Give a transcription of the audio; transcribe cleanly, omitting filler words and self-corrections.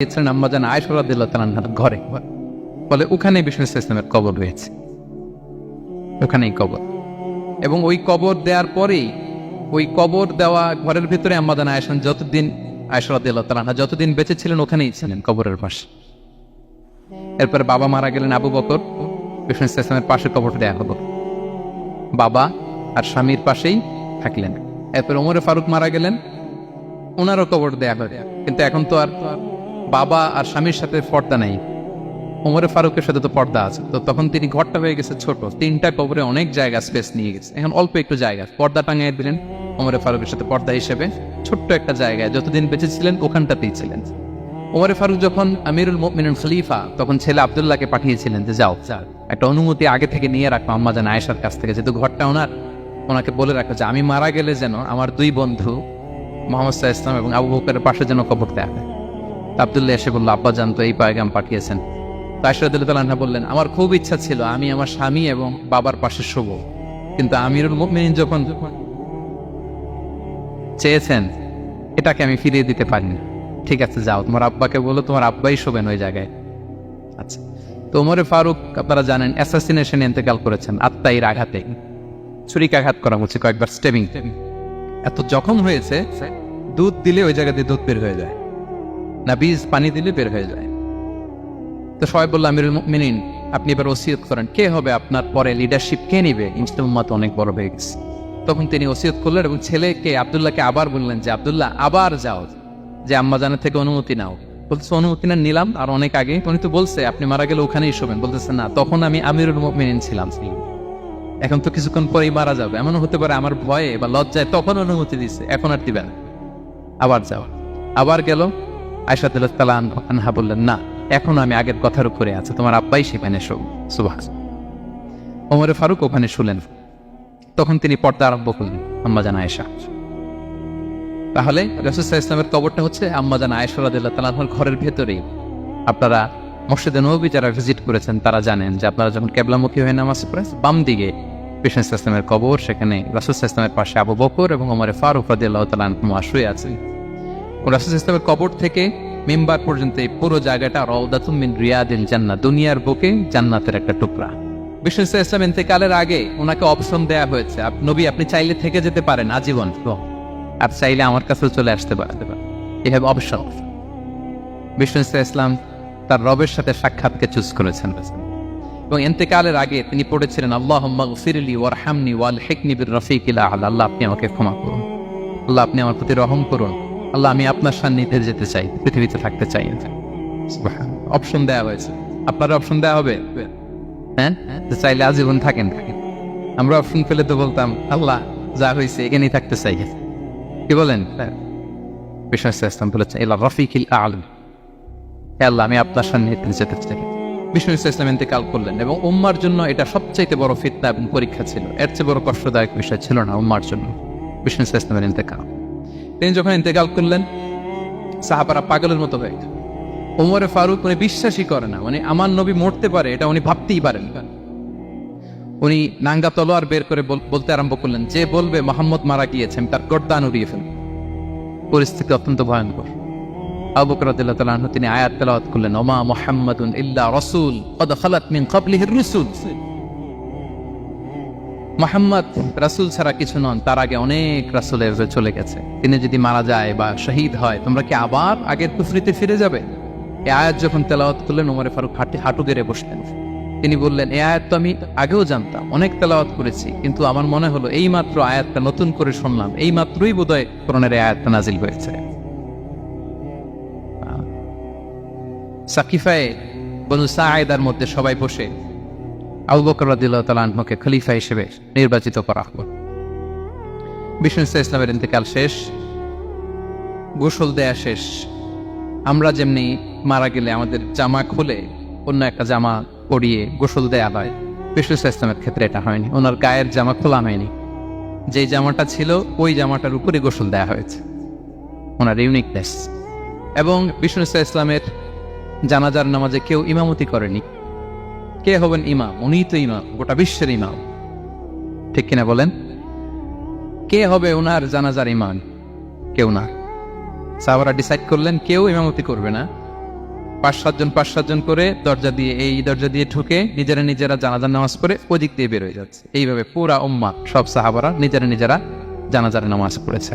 গেছিলেন আম্মাজান আয়েশা রাদিয়াল্লাহু তাআলা আনহার ঘরে, বলে ওখানে বিষ্ণু ইসলামের কবর রয়েছে, ওখানেই কবর। এবং ওই কবর দেওয়ার পরেই, ওই কবর দেওয়া ঘরের ভিতরে আম্মাজান আয়েশা যতদিন, আয়েশা রাদিয়াল্লাহু তাআলা আনহা যতদিন বেঁচে ছিলেন ওখানেই ছিলেন কবরের পাশে। এরপরে বাবা মারা গেলেন আবু বকর, বিষ্ণু ইসলামের পাশে কবর দেয়া হলো, বাবা আর স্বামীর পাশেই থাকলেন। এরপর ওমরে ফারুক মারা গেলেন, ওনারও কবর দেয়া হলো। কিন্তু এখন তো আর বাবা আর স্বামীর সাথে পর্দা নাই, ওমরে ফারুকের সাথে তো পর্দা আছে। তো তখন তিনি ঘরটা হয়ে গেছে ছোট, তিনটা কবরে অনেক জায়গা স্পেস নিয়ে গেছে, এখন অল্প একটু জায়গা পর্দা টাঙিয়ে দিলেন ওমরে ফারুকের সাথে পর্দা হিসেবে, ছোট্ট একটা জায়গায় যতদিন বেঁচে ছিলেন ওখানটাতেই ছিলেন। ওমরে ফারুক যখন আমিরুল মুমিনিন খলিফা, তখন ছেলে আব্দুল্লাহকে পাঠিয়েছিলেন যে যাও একটা অনুমতি আগে থেকে নিয়ে রাখো আম্মাজান আয়েশার কাছ থেকে, যেহেতু ঘরটা ওনার, ওনাকে বলে রাখো যে আমি মারা গেলে যেন আমার দুই বন্ধু মুহাম্মদ সাল্লাল্লাহু আলাইহি ওয়াসাল্লাম এবং আবু বকরের পাশে যেন কবর দেয়া হয়। আব্দুল্লাহ এসে বলল, আব্বা জান তো এই পয়গাম পাঠিয়েছেন। আয়েশা রাদিয়াল্লাহু তাআলা আনহা বললেন, আমার খুব ইচ্ছা ছিল আমি আমার স্বামী এবং বাবার পাশে শুব, কিন্তু আমিরুল মুমিনিন যখন চেয়েছেন এটাকে আমি ফিরিয়ে দিতে পারিনি। ঠিক আছে যাও, তোমার আব্বাকে বলো তোমার আব্বাই শোবেন ওই জায়গায়। আচ্ছা, তো ওমরে ফারুক আপনারা জানেন অ্যাসাসিনেশনে ইন্তেকাল করেছেন, আত্মাইয়ের আঘাতে, ছুরিকাঘাত করা হচ্ছে কয়েকবার, স্টেবিং। এত জখম হয়েছে, দুধ দিলে ওই জায়গা দিয়ে দুধ বের হয়ে যায় না, বীজ পানি দিলে বের হয়ে যায়। তো সবাই বলল, আমিরুল মুমিনিন আপনি এবার ওসিয়ত করেন, কে হবে আপনার পরে লিডারশিপ, কে নিবে? মুসলিম উম্মাত অনেক বড় হয়ে গেছে। তখন তিনি ওসিয়ত করলেন এবং ছেলেকে আব্দুল্লাহকে আবার বললেন যে আব্দুল্লাহ আবার যাও, যে আম্মাজানের থেকে অনুমতি নাও। বলতেছে অনুমতি না নিলাম আর অনেক আগে, উনি তো বলছে আপনি মারা গেলে ওখানেই শোবেন। বলতেছে না, তখন আমি আমিরুল মুমিনিন ছিলাম, এখন তো কিছুক্ষণ পরেই মারা যাবে, এমনও হতে পারে আমার ভয়ে বা লজ্জায় তখন অনুমতি দিচ্ছে, এখন আর দিবেন, আবার যাও। আবার গেল, আয়েশা রাদিয়াল্লাহু তাআলা আনহা বললেন, না এখন আমি আগের কথার উপরে আছে, তোমার আব্বাই সেখানে শোক। সুবহানাল্লাহ। ওমরে ফারুক ওখানে শুলেন, তখন তিনি পর্দা আরম্ভ করলেন আম্মাজান আয়েশা। তাহলে রাসূল সাল্লাল্লাহু আলাইহি ওয়াসাল্লামের কবরটা হচ্ছে আম্মাজান আয়েশা রাদিয়াল্লাহু তাআলা আনহার ঘরের ভেতরেই। আপনারা মসজিদে নববী যারা ভিজিট করেছেন তারা জানেন যে আপনারা যখন কিবলামুখী হয়ে নামাজ পড়েন, বাম দিকে বিষ্ণু সাল্লাল্লাহু আলাইহি ওয়াসাল্লামের কবর, সেখানে রাসূল সাল্লাল্লাহু আলাইহি ওয়াসাল্লামের পাশে আবু বকর এবং ওমরে ফারুক রাদিয়াল্লাহু তাআলা আনহুমা শুয়ে আছেন। রাসূল সাল্লাল্লাহু আলাইহি ওয়াসাল্লামের কবর থেকে মিম্বার পর্যন্ত এই পুরো জায়গাটা রাউদাতুম মিন রিয়াদিল জান্নাহ, দুনিয়ার বুকে জান্নাতের একটা টুকরা। বিষ্ণু সাল্লাল্লাহু আলাইহি ওয়াসাল্লাম ইন্তেকালের আগে ওনাকে অপশন দেয়া হয়েছে, নবী আপনি চাইলে থেকে যেতে পারেন আজীবন, আর চাইলে আমার কাছে চলে আসতে পারেন, এভাবে অপশন। বিষ্ণু সাল্লাল্লাহু আলাইহি ওয়াসাল্লাম তার রবের সাথে সাক্ষাৎকে চুজ করেছেন এবং ইন্তেকালের আগে তিনি পড়েছিলেন, আল্লাহুম্মা গফিরলি ওয়ারহামনি ওয়ালহিকনি বির রফিকিল আ'লা, আল্লাহ আপনি আমাকে ক্ষমা করুন, আল্লাহ আপনি আমার প্রতি রহম করুন, আল্লাহ আমি আপনার সান্নিধ্যে যেতে চাই, পৃথিবীতে থাকতে চাই। অপশন দেওয়া হয়েছে, আপনার অপশন দেওয়া হবে, হ্যাঁ চাইলে আজীবন থাকেন। আমরা অপশন পেলে তো বলতাম আল্লাহ যা হয়েছে এখানেই থাকতে চাই, কি বলেন? বিষ্ণু সাল্লাল্লাহু আলাইহি ওয়াসাল্লাম বলেছেন ইলা রফিকিল আ'লা, হে আল্লাহ আমি আপনার সান্নিধ্যে যেতে চাই। বিষ্ণু সাল্লাল্লাহু আলাইহি ওয়াসাল্লাম ইন্তেকাল করলেন এবং উম্মার জন্য এটা সবচাইতে বড় ফিতনা এবং পরীক্ষা ছিল, এর চেয়ে বড় কষ্টদায়ক বিষয় ছিল না উম্মার জন্য বিষ্ণু সাল্লাল্লাহু আলাইহি ওয়াসাল্লামের ইন্তেকাল। তিনি যখন ইন্তেকাল করলেন সাহাবারা পাগলের মতো হয়ে গেল। ওমরে ফারুক উনি বিশ্বাসই করে না, মানে আমার নবী মরতে পারে এটা উনি ভাবতেই পারেন। উনি নাঙ্গা তলোয়ার বের করে বলতে আরম্ভ করলেন, যে বলবে মুহাম্মদ মারা গিয়েছে আমি তার গর্দান উড়িয়ে ফেলব। পরিস্থিতি অত্যন্ত ভয়ঙ্কর। আবু বকর রাদিয়াল্লাহু তাআলা আনহু তিনি আয়াত তেলাওয়াত করলেন, ওমা মুহাম্মাদুন ইল্লা রাসূল ক্বাদ খালাত মিন ক্বাবলিহির রুসুল, মুহাম্মদ রাসূল ছাড়া কিছু নন, তার আগে অনেক রাসূল চলে গেছে, তিনি যদি মারা যায় বা শহীদ হয় তোমরা কি আবার আগের কুফরিতে ফিরে যাবে? এই আয়াত যখন তেলাওয়াত করলেন ওমরে ফারুক হাঁটু গেড়ে বসলেন। তিনি বললেন, এই আয়াত তো আমি আগেও জানতাম, অনেক তেলাওয়াত করেছি, কিন্তু আমার মনে হলো এই মাত্র আয়াতটা নতুন করে শুনলাম, এই মাত্রই বোধহয় কোরআনের এই আয়াতটা নাজিল হয়েছে। সাকিফায়ে বনু সাঈদার মধ্যে সবাই বসে আবু বকর রাদিয়াল্লাহু তাআলা আনহুকে খলিফা হিসেবে নির্বাচিত করা হলো। বিষ্ণু সাল্লাল্লাহু আলাইহি ওয়াসাল্লামের ইন্তেকাল শেষ, গোসল দেয়া শেষ। আমরা যেমনি মারা গেলে আমাদের জামা খুলে অন্য একটা জামা পরিয়ে গোসল দেয়া হয়, বিষ্ণু সাল্লাল্লাহু আলাইহি ওয়াসাল্লামের ক্ষেত্রে এটা হয়নি, ওনার গায়ের জামা খোলা হয়নি, যেই জামাটা ছিল ওই জামাটার উপরে গোসল দেয়া হয়েছে, ওনার ইউনিকনেস। এবং বিষ্ণু সাল্লাল্লাহু আলাইহি ওয়াসাল্লামের জানাজার নামাজে কেউ ইমামতি করেনি। কে হবেন ইমাম? উনিই তো ইমাম, গোটা বিশ্বের ইমাম, ঠিক কিনা বলেন? কে হবে ওনার জানাজার ইমাম? কেউ না। সাহাবারা ডিসাইড করলেন কেউ ইমামতি করবে না, পাঁচ সাতজন করে দরজা দিয়ে এই দরজা দিয়ে ঢুকে নিজেরা জানাজার নামাজ পড়ে ওদিক দিয়ে বের হয়ে যাচ্ছে। এইভাবে পুরা উম্মাহ সব সাহাবারা নিজেরা জানাজার নামাজ পড়েছে।